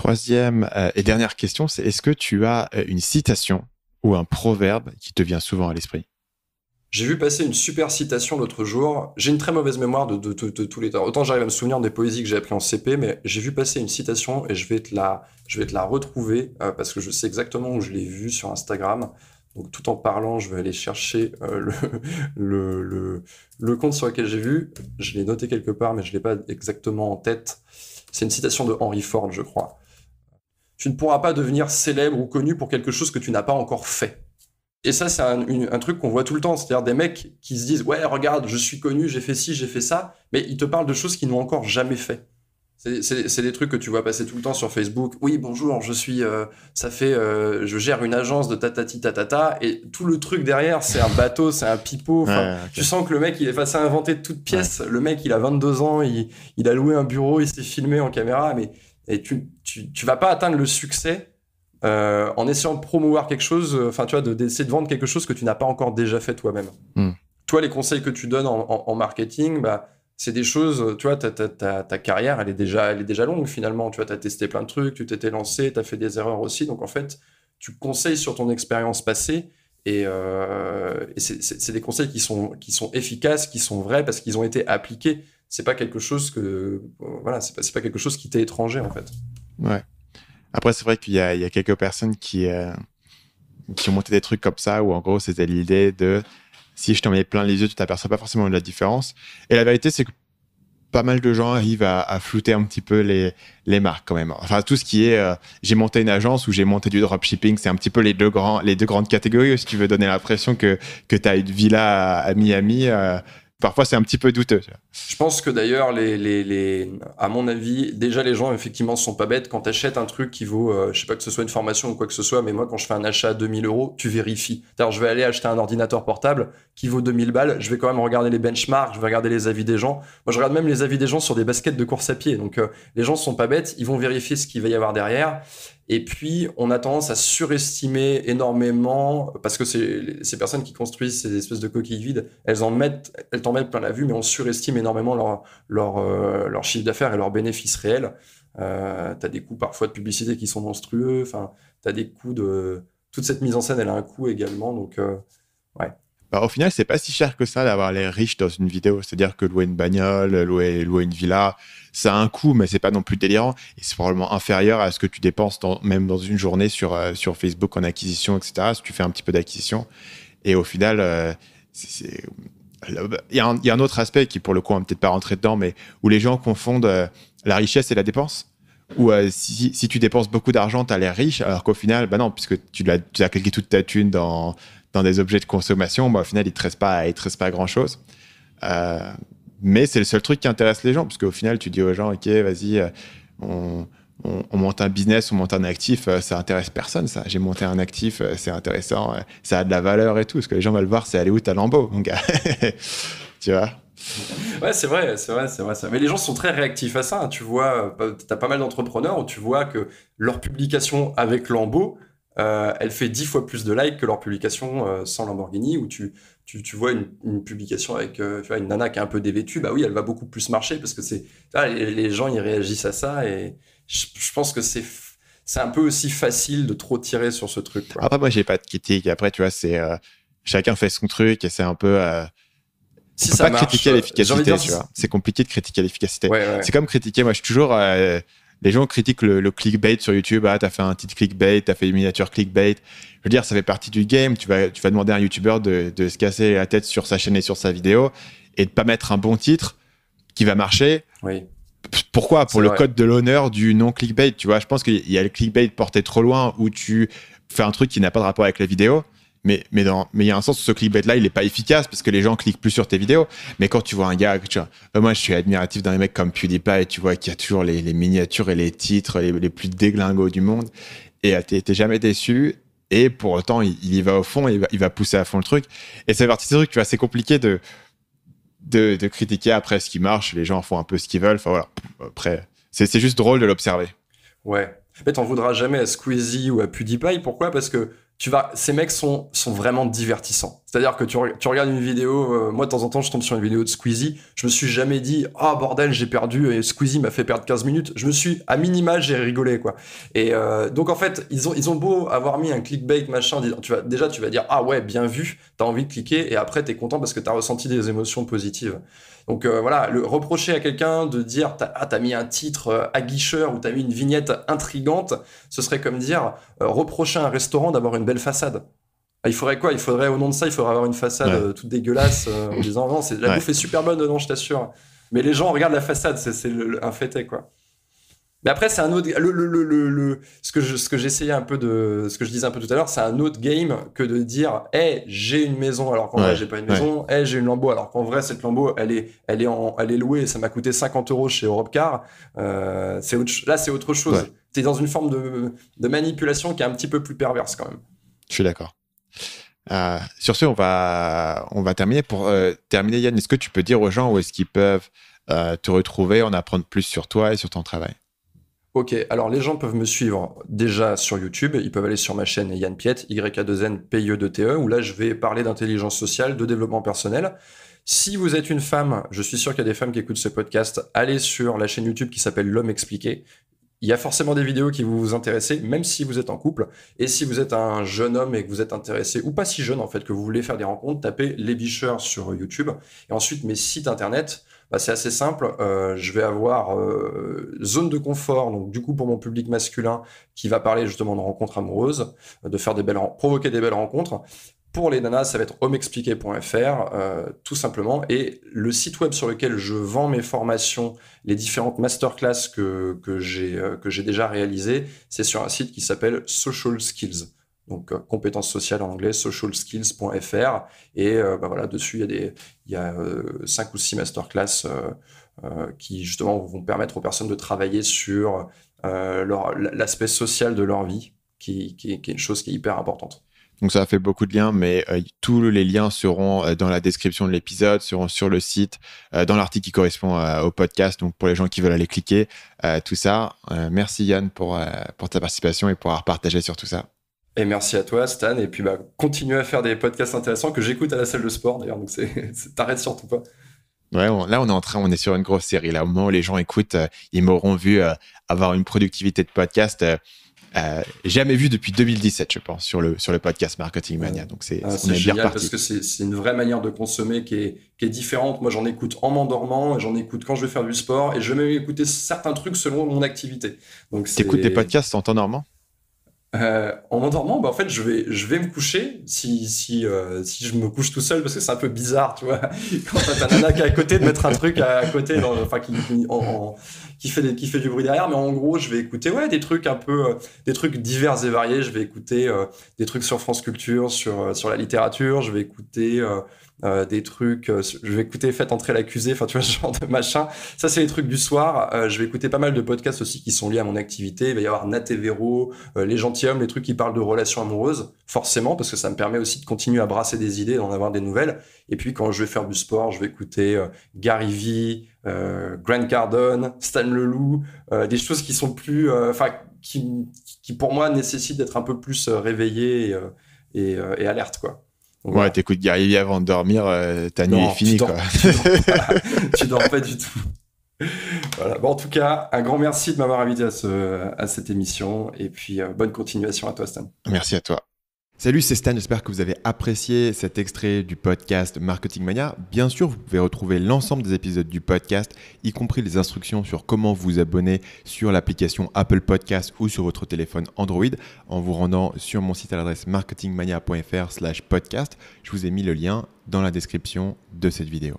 Troisième et dernière question, c'est est-ce que tu as une citation ou un proverbe qui te vient souvent à l'esprit? J'ai vu passer une super citation l'autre jour. J'ai une très mauvaise mémoire de tous les temps. Autant j'arrive à me souvenir des poésies que j'ai apprises en CP, mais j'ai vu passer une citation et je vais te la retrouver parce que je sais exactement où je l'ai vue sur Instagram. Donc tout en parlant, je vais aller chercher le, le, le compte sur lequel j'ai vu. Je l'ai noté quelque part, mais je l'ai pas exactement en tête. C'est une citation de Henry Ford, je crois. Tu ne pourras pas devenir célèbre ou connu pour quelque chose que tu n'as pas encore fait. Et ça, c'est un truc qu'on voit tout le temps. C'est-à-dire des mecs qui se disent, ouais, regarde, je suis connu, j'ai fait ci, j'ai fait ça, mais ils te parlent de choses qu'ils n'ont encore jamais fait. C'est des trucs que tu vois passer tout le temps sur Facebook. Oui, bonjour, je gère une agence de tatati tatata, et tout le truc derrière, c'est un bateau, c'est un pipeau. Enfin, Ouais, tu ok. sens que le mec, il est face à inventer de toutes Ouais. pièces. Le mec, il a 22 ans, il a loué un bureau, il s'est filmé en caméra, mais et tu vas pas atteindre le succès en essayant de promouvoir quelque chose, enfin, tu vois, d'essayer de vendre quelque chose que tu n'as pas encore déjà fait toi-même. Hmm. Toi, les conseils que tu donnes en marketing, bah, c'est des choses, tu vois, ta carrière, elle est déjà longue finalement. Tu vois, tu as testé plein de trucs, tu t'étais lancé, tu as fait des erreurs aussi. Donc en fait, tu conseilles sur ton expérience passée et c'est des conseils qui sont efficaces, qui sont vrais parce qu'ils ont été appliqués. C'est pas quelque chose voilà, c'est pas quelque chose qui t'est étranger en fait. Ouais. Après, c'est vrai qu'il y a quelques personnes qui ont monté des trucs comme ça, où en gros, c'était l'idée de si je t'en mets plein les yeux, tu t'aperçois pas forcément de la différence. Et la vérité, c'est que pas mal de gens arrivent à flouter un petit peu les marques quand même. Enfin, tout ce qui est j'ai monté une agence ou j'ai monté du dropshipping, c'est un petit peu les deux grandes catégories. Si tu veux donner l'impression que tu as une villa à Miami, parfois c'est un petit peu douteux. Tu vois. Je pense que d'ailleurs, à mon avis, déjà les gens effectivement sont pas bêtes. Quand tu achètes un truc qui vaut, je sais pas que ce soit une formation ou quoi que ce soit, mais moi quand je fais un achat à 2000 euros, tu vérifies. Alors je vais aller acheter un ordinateur portable qui vaut 2000 balles, je vais quand même regarder les benchmarks, je vais regarder les avis des gens. Moi je regarde même les avis des gens sur des baskets de course à pied. Donc les gens sont pas bêtes, ils vont vérifier ce qu'il va y avoir derrière. Et puis, on a tendance à surestimer énormément, parce que ces personnes qui construisent ces espèces de coquilles vides, elles t'en mettent plein la vue, mais on surestime énormément leur chiffre d'affaires et leurs bénéfices réels. T'as des coûts parfois de publicité qui sont monstrueux, enfin, t'as des coûts de... Toute cette mise en scène, elle a un coût également, donc ouais. Bah, au final, c'est pas si cher que ça d'avoir l'air riche dans une vidéo. C'est-à-dire que louer une bagnole, louer une villa, ça a un coût, mais c'est pas non plus délirant. Et c'est probablement inférieur à ce que tu dépenses même dans une journée sur Facebook en acquisition, etc. Si tu fais un petit peu d'acquisition. Et au final, il y a un autre aspect qui, pour le coup, on va peut-être pas rentrer dedans, mais où les gens confondent la richesse et la dépense. Ou si tu dépenses beaucoup d'argent, tu as l'air riche, alors qu'au final, bah non, puisque tu as claqué toute ta thune dans des objets de consommation, bah, au final, il te reste pas grand-chose. Euh, mais c'est le seul truc qui intéresse les gens, parce qu'au final, tu dis aux gens, OK, vas-y, on, on monte un business, on monte un actif, ça intéresse personne, ça. J'ai monté un actif, c'est intéressant, ça a de la valeur et tout. Ce que les gens veulent voir, c'est aller où ta Lambo, mon gars. Tu vois? Ouais, c'est vrai, c'est vrai, c'est vrai. Ça. Mais les gens sont très réactifs à ça. Hein. Tu vois, t'as pas mal d'entrepreneurs où tu vois que leur publication avec Lambo, elle fait 10 fois plus de likes que leur publication sans Lamborghini, où tu vois une publication avec tu vois, une nana qui est un peu dévêtue, bah oui, elle va beaucoup plus marcher parce que les gens ils réagissent à ça et je pense que c'est un peu aussi facile de trop tirer sur ce truc, quoi. Après, moi, j'ai pas de critique. Après, tu vois, c'est chacun fait son truc et c'est un peu. On Si peut ça pas marche, critiquer j'ai envie de l'efficacité, dire tu si... vois. C'est compliqué de critiquer l'efficacité. Ouais, ouais. C'est comme critiquer. Moi, je suis toujours. Les gens critiquent le clickbait sur YouTube. Ah, t'as fait un titre clickbait, t'as fait une miniature clickbait. Je veux dire, ça fait partie du game. Tu vas demander à un YouTuber de se casser la tête sur sa chaîne et sur sa vidéo et de pas mettre un bon titre qui va marcher. Oui, Pourquoi? Pour c'est le vrai. code de l'honneur du non clickbait. Tu vois, je pense qu'il y a le clickbait porté trop loin où tu fais un truc qui n'a pas de rapport avec la vidéo. Mais il y a un sens où ce clickbait-là, il n'est pas efficace parce que les gens cliquent plus sur tes vidéos. Mais quand tu vois un gars, moi, je suis admiratif d'un mec comme PewDiePie, tu vois, qui a toujours les miniatures et les titres les plus déglingos du monde. Et t'es jamais déçu. Et pour autant, il y va au fond, il va pousser à fond le truc. Et ça fait partie de ces trucs, tu vois, c'est compliqué de critiquer après ce qui marche. Les gens font un peu ce qu'ils veulent. Enfin voilà. Après, c'est juste drôle de l'observer. Ouais. En fait, t'en voudras jamais à Squeezie ou à PewDiePie. Pourquoi? Parce que ces mecs sont vraiment divertissants. C'est-à-dire que tu regardes une vidéo, moi de temps en temps je tombe sur une vidéo de Squeezie, je me suis jamais dit « Ah bordel, j'ai perdu et Squeezie m'a fait perdre 15 minutes », à minima j'ai rigolé quoi. Et donc en fait, ils ont beau avoir mis un clickbait machin, tu vas dire « Ah ouais, bien vu », t'as envie de cliquer et après t'es content parce que t'as ressenti des émotions positives. Donc voilà, le reprocher à quelqu'un de dire t'as mis un titre aguicheur ou t'as mis une vignette intrigante, ce serait comme dire reprocher à un restaurant d'avoir une belle façade. Il faudrait quoi? Il faudrait, au nom de ça, il faudrait avoir une façade toute dégueulasse en disant non, la bouffe est super bonne dedans, je t'assure. Mais les gens regardent la façade, c'est un fait, quoi. Mais après, c'est un autre. Ce que j'essayais un peu de. Ce que je disais un peu tout à l'heure, c'est un autre game que de dire hey, j'ai une maison alors qu'en vrai, j'ai pas une maison. Hey, j'ai une Lambo alors qu'en vrai, cette Lambo, elle est louée et ça m'a coûté 50 € chez Europcar. Là, c'est autre chose. Ouais. T'es dans une forme de manipulation qui est un petit peu plus perverse quand même. Je suis d'accord. Sur ce, on va terminer. Pour terminer, Yann, est-ce que tu peux dire aux gens où est-ce qu'ils peuvent te retrouver, en apprendre plus sur toi et sur ton travail? Ok, alors les gens peuvent me suivre déjà sur YouTube. Ils peuvent aller sur ma chaîne Yann Piette, YA2NPIE2TE, où là je vais parler d'intelligence sociale, de développement personnel. Si vous êtes une femme, je suis sûr qu'il y a des femmes qui écoutent ce podcast, allez sur la chaîne YouTube qui s'appelle L'Homme Expliqué. Il y a forcément des vidéos qui vont vous intéresser, même si vous êtes en couple. Et si vous êtes un jeune homme et que vous êtes intéressé, ou pas si jeune en fait, que vous voulez faire des rencontres, tapez Les Bicheurs sur YouTube. Et ensuite, mes sites internet, c'est assez simple. Je vais avoir Zone de confort, donc du coup pour mon public masculin, qui va parler justement de rencontres amoureuses, de faire provoquer des belles rencontres. Pour les nanas, ça va être homeexpliqué.fr, tout simplement. Et le site web sur lequel je vends mes formations, les différentes masterclass que j'ai déjà réalisées, c'est sur un site qui s'appelle Social Skills. Donc, compétences sociales en anglais, socialskills.fr. Et voilà, dessus, il y a 5 ou 6 masterclass qui, justement, vont permettre aux personnes de travailler sur l'aspect social de leur vie, qui est une chose qui est hyper importante. Donc ça fait beaucoup de liens, mais tous les liens seront dans la description de l'épisode, seront sur le site, dans l'article qui correspond au podcast. Donc pour les gens qui veulent aller cliquer, tout ça. Merci Yann pour ta participation et pour avoir partagé sur tout ça. Et merci à toi Stan. Et puis continue à faire des podcasts intéressants que j'écoute à la salle de sport d'ailleurs. Donc t'arrêtes surtout pas. Ouais, là on est sur une grosse série. Là, au moment où les gens écoutent, ils m'auront vu avoir une productivité de podcast. Jamais vu depuis 2017, je pense, sur le podcast Marketing Mania. Donc c'est génial parce que c'est une vraie manière de consommer qui est différente. Moi, j'en écoute en m'endormant, j'en écoute quand je vais faire du sport, et je vais même écouter certains trucs selon mon activité. Donc t'écoutes des podcasts en t'endormant? En m'endormant, en fait, je vais me coucher si je me couche tout seul, parce que c'est un peu bizarre, tu vois, quand t'as ta nana qui est à côté, de mettre un truc à côté, qui fait du bruit derrière. Mais en gros, je vais écouter des trucs des trucs divers et variés. Je vais écouter des trucs sur France Culture, sur la littérature. Je vais écouter des trucs, je vais écouter Faites entrer l'accusé, enfin tu vois, ce genre de machin. Ça, c'est les trucs du soir. Je vais écouter pas mal de podcasts aussi qui sont liés à mon activité. Il va y avoir Nat et Véro, Les Gentilshommes, les trucs qui parlent de relations amoureuses, forcément, parce que ça me permet aussi de continuer à brasser des idées, d'en avoir des nouvelles. Et puis quand je vais faire du sport, je vais écouter Gary Vee, Grant Cardone, Stan Leloup, des choses qui sont plus, qui pour moi nécessitent d'être un peu plus réveillé et alerte, quoi. Donc, ouais, t'écoutes Gary Vee avant de dormir, ta nuit est finie, quoi. Tu dors pas du tout. Voilà. En tout cas, un grand merci de m'avoir invité à cette émission, et puis bonne continuation à toi, Stan. Merci à toi. Salut, c'est Stan, j'espère que vous avez apprécié cet extrait du podcast Marketing Mania. Bien sûr, vous pouvez retrouver l'ensemble des épisodes du podcast, y compris les instructions sur comment vous abonner sur l'application Apple Podcast ou sur votre téléphone Android en vous rendant sur mon site à l'adresse marketingmania.fr/podcast. Je vous ai mis le lien dans la description de cette vidéo.